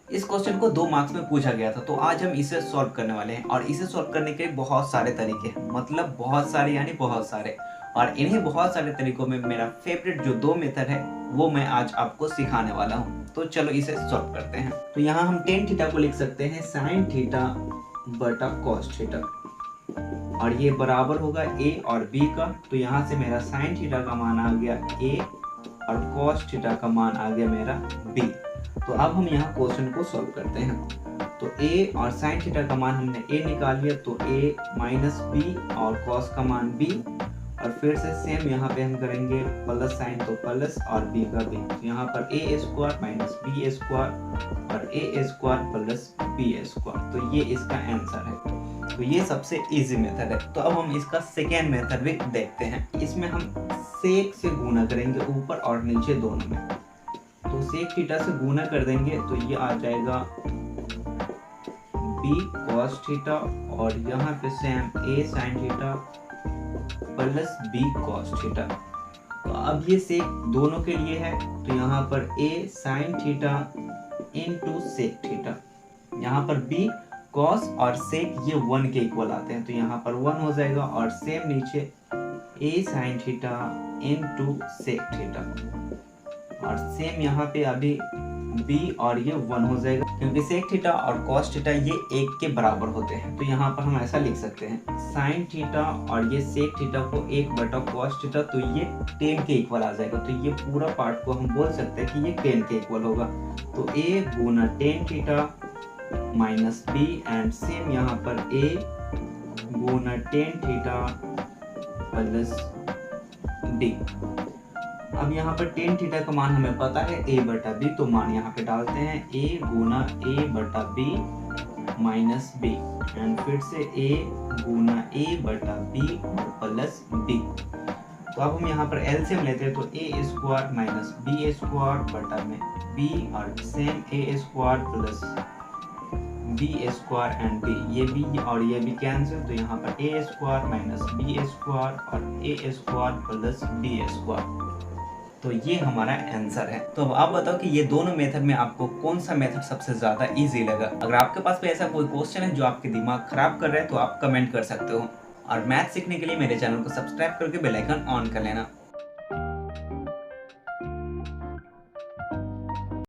इस क्वेश्चन को 2 मार्क्स में पूछा गया था, तो आज हम इसे सॉल्व करने वाले हैं। और इसे सॉल्व करने के बहुत सारे तरीके हैं, मतलब बहुत सारे यानी बहुत सारे। और इन्हीं बहुत सारे तरीकों में मेरा फेवरेट जो 2 मेथड है वो मैं आज आपको सिखाने वाला हूँ। तो चलो इसे सॉल्व करते हैं। तो यहाँ हम टेन थीटा को लिख सकते हैं साइन थीटा बटा कॉस थीटा, और ये बराबर होगा ए और बी का। तो यहाँ से मेरा साइन थीटा का मान आ गया ए और कॉस थीटा का मान आ गया मेरा बी। तो अब हम यहाँ क्वेश्चन को सॉल्व करते हैं। तो a और साइन थीटा का मान हमने a निकाल लिया, तो a माइनस बी और cos का मान b, और फिर से सेम यहाँ पे हम करेंगे प्लस साइन, तो प्लस और b का b। तो यहाँ पर a square minus b square और a square plus b square. तो ये इसका आंसर है। तो ये सबसे इजी मेथड है। तो अब हम इसका सेकेंड मेथड भी देखते हैं। इसमें हम सेक से गुना करेंगे ऊपर और नीचे दोनों में। तो सेक थीटा से गुना कर देंगे तो ये आ जाएगा b cos थीटा, और यहाँ पे same a sin theta plus b cos theta. तो अब ये सेक दोनों के लिए है, तो यहाँ पर a sin theta into sec theta, यहाँ पर b cos और सेक ये 1 के इक्वल आते हैं, तो यहाँ पर 1 हो जाएगा। और सेम नीचे a sin theta into sec theta, और सेम यहाँ पे अभी b और ये 1 हो जाएगा, क्योंकि सेक थीटा और कॉस थीटा ये 1 के बराबर होते हैं। तो यहाँ पर हम ऐसा लिख सकते हैं साइन थीटा और ये सेक थीटा को 1 बटा कॉस थीटा, तो ये 10 के इक्वल आ जाएगा। तो ये पूरा पार्ट को हम बोल सकते हैं कि ये 10 के इक्वल होगा। तो a Guna tan theta minus b, and same यहाँ पर a Guna tan theta plus d। अब यहाँ पर टेन थीटा का मान हमें पता है a बटा b, तो मान यहाँ पे डालते हैं a गुना a बटा b माइनस b, एंड फिर से a गुना a बटा b प्लस b। तो अब हम यहाँ पर एलसीएम लेते हैं, तो a square minus b square बटा में b, और same a square plus b square and b, ये b और ये b कैंसिल। तो यहाँ पर a square minus b square और a square plus b square. तो ये हमारा आंसर है। तो अब आप बताओ कि ये दोनों मेथड में आपको कौन सा मेथड सबसे ज्यादा इजी लगा। अगर आपके पास भी ऐसा कोई क्वेश्चन है जो आपके दिमाग खराब कर रहा है तो आप कमेंट कर सकते हो। और मैथ सीखने के लिए मेरे चैनल को सब्सक्राइब करके बेल आइकन ऑन कर लेना।